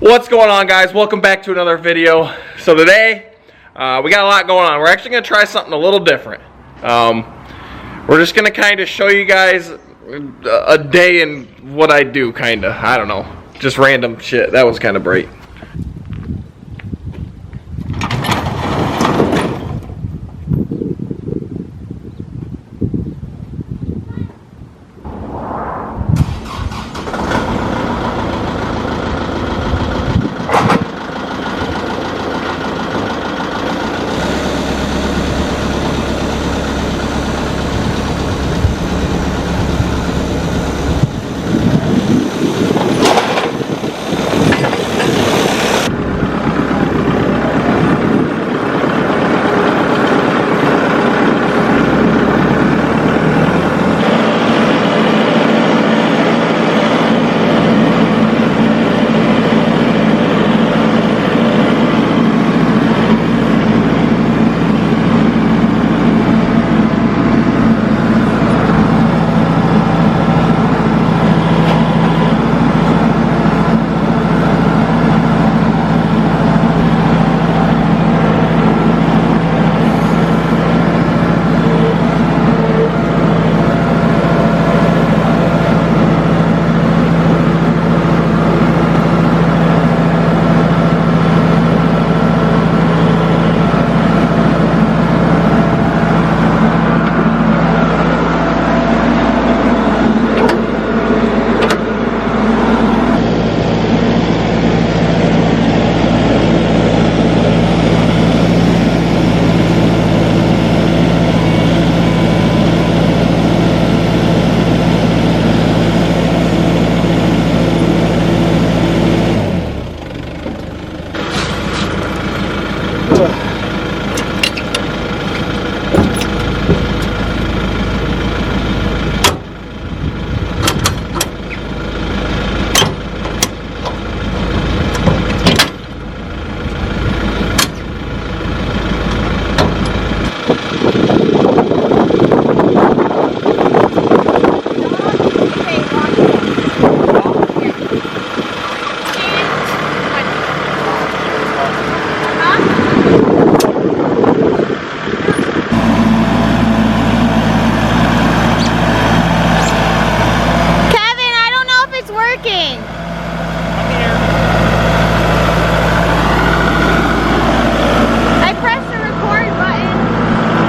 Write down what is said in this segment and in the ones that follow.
What's going on, guys? Welcome back to another video. So today we got a lot going on. We're actually going to try something a little different. We're just going to kind of show you guys a day in what I do, kind of. I don't know, just random shit. That was kind of bright.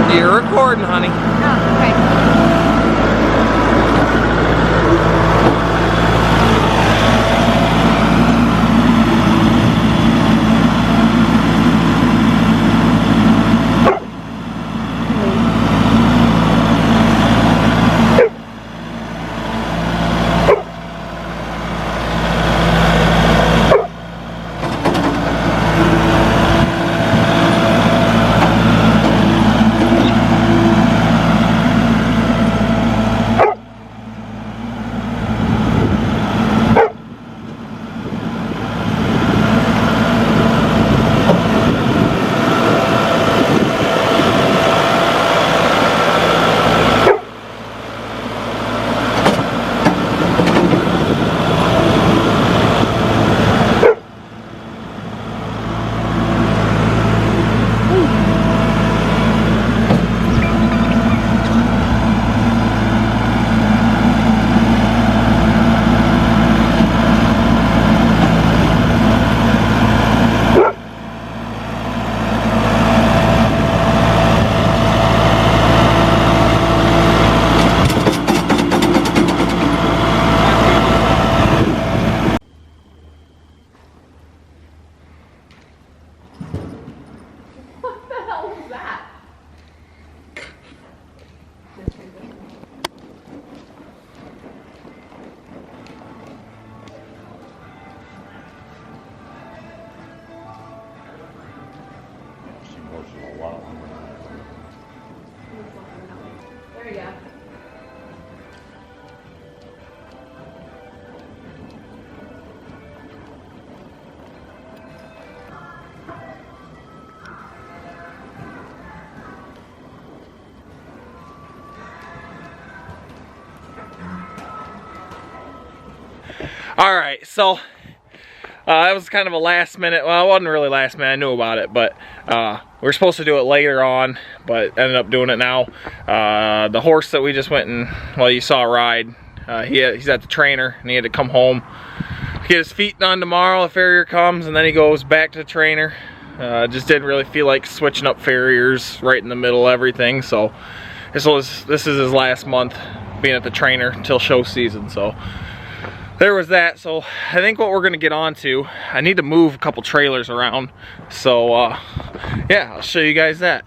You're recording, honey. Oh, okay. There we go. All right, so That was kind of a last minute, well, it wasn't really last minute, I knew about it, but we were supposed to do it later on, but ended up doing it now. The horse that we just went and, well, you saw ride, he's at the trainer, and he had to come home, get his feet done tomorrow, the farrier comes, and then he goes back to the trainer. Just didn't really feel like switching up farriers right in the middle of everything, so this is his last month being at the trainer until show season, so there was that. So I think what we're gonna get on to, I need to move a couple trailers around, so yeah, I'll show you guys that.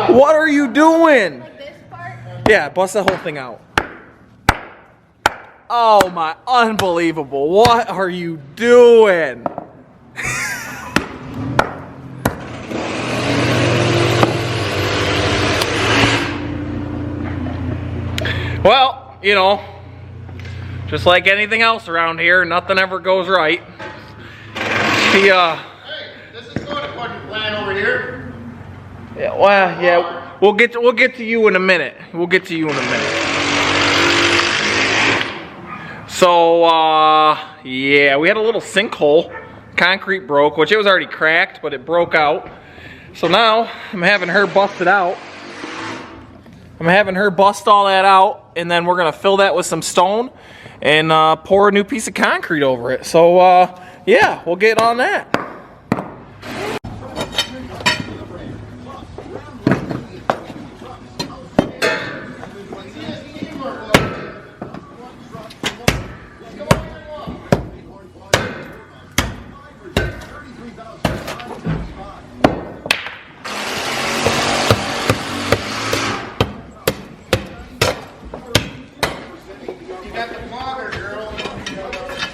What are you doing? Like this part? Yeah, bust that whole thing out. Oh my, unbelievable. What are you doing? Well, you know, just like anything else around here, nothing ever goes right. Hey, this is going according to plan over here. Yeah, well, yeah, we'll get to you in a minute. We'll get to you in a minute. So, yeah, we had a little sinkhole. Concrete broke, which it was already cracked, but it broke out. So now I'm having her bust it out. I'm having her bust all that out, and then we're gonna fill that with some stone and pour a new piece of concrete over it. So, yeah, we'll get on that.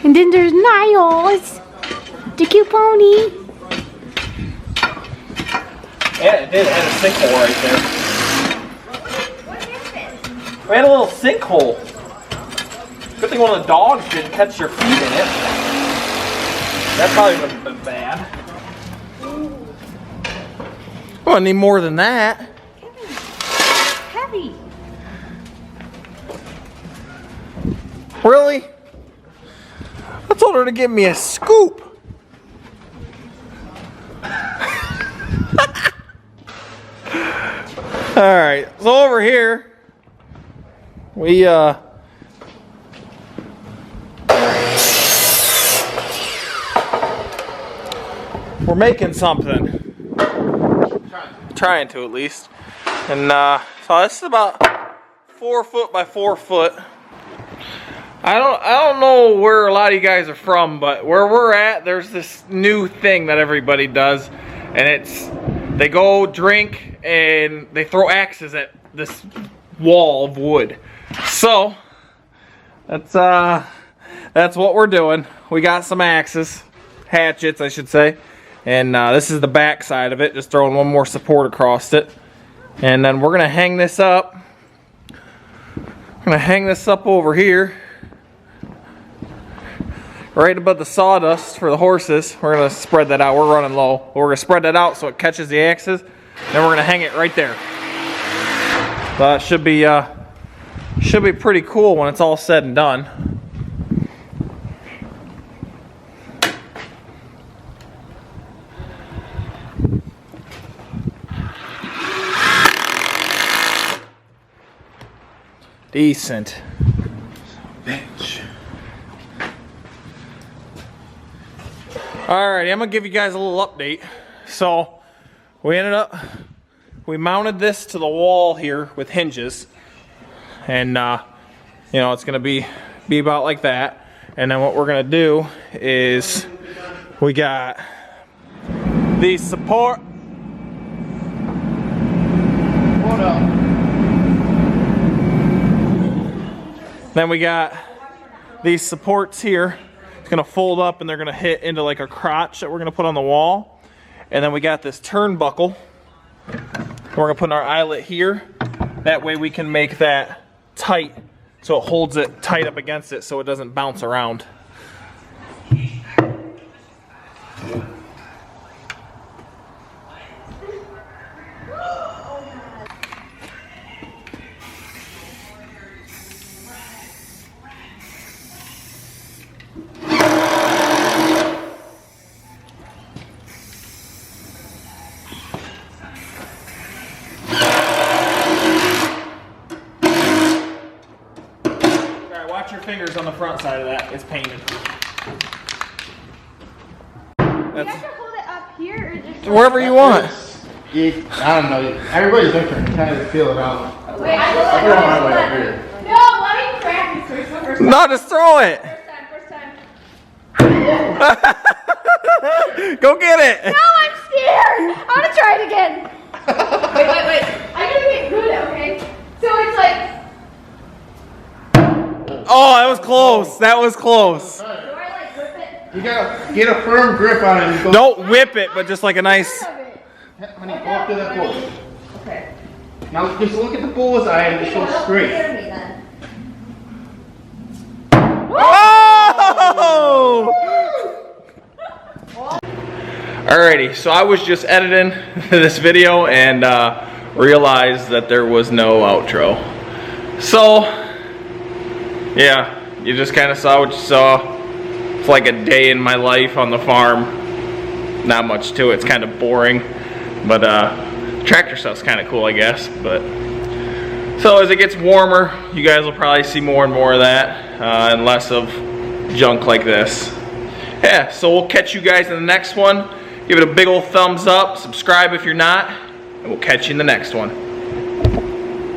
And then there's Niles, the cute pony. Yeah, it did. It had a sinkhole right there. What is this? We had a little sinkhole. Good thing one of the dogs didn't catch your feet in it. That probably would have been bad. Oh, I need more than that. Heavy. Really? I told her to give me a scoop. Alright, so over here, we're making something. Trying to at least. And so this is about 4 foot by 4 foot. I don't know where a lot of you guys are from, but where we're at, there's this new thing that everybody does, and it's they go drink and they throw axes at this wall of wood. So that's what we're doing. We got some axes, hatchets, I should say, and this is the back side of it. Just throwing one more support across it, and then we're gonna hang this up. I'm gonna hang this up over here, right above the sawdust for the horses. We're gonna spread that out. We're running low. We're gonna spread that out so it catches the axes. Then we're gonna hang it right there. So that should be pretty cool when it's all said and done. Decent. Bench. Alrighty, I'm gonna give you guys a little update. So we mounted this to the wall here with hinges, and you know, it's gonna be about like that. And then what we're gonna do is we got these support. Hold up. Then we got these supports here. It's gonna fold up and they're gonna hit into like a crotch that we're gonna put on the wall. And then we got this turnbuckle. We're gonna put our eyelet here. That way we can make that tight so it holds it tight up against it so it doesn't bounce around. Watch your fingers on the front side of that. It's painted. You have to hold it up here or just Wherever you want. I don't know. Everybody's different. Kind of feel it out. Wait, I feel my way up here. No, let me practice first. No, just throw it. First time. Go get it. No, I'm scared. I want to try it again. Wait. I gotta get good, okay? So it's like. Oh, that was close. That was close. Do I like grip it? You gotta get a firm grip on it and go. Don't whip it, but just like a nice. Honey, go up to that bull. Okay. Now just look at the bull's eye and just go straight. Oh! Alrighty, so I was just editing this video and realized that there was no outro. So, yeah, you just kind of saw what you saw. It's like a day in my life on the farm. Not much to it, it's kind of boring. But tractor stuff's kind of cool, I guess. But so as it gets warmer, you guys will probably see more and more of that and less of junk like this. Yeah, so we'll catch you guys in the next one. Give it a big old thumbs up, subscribe if you're not, and we'll catch you in the next one.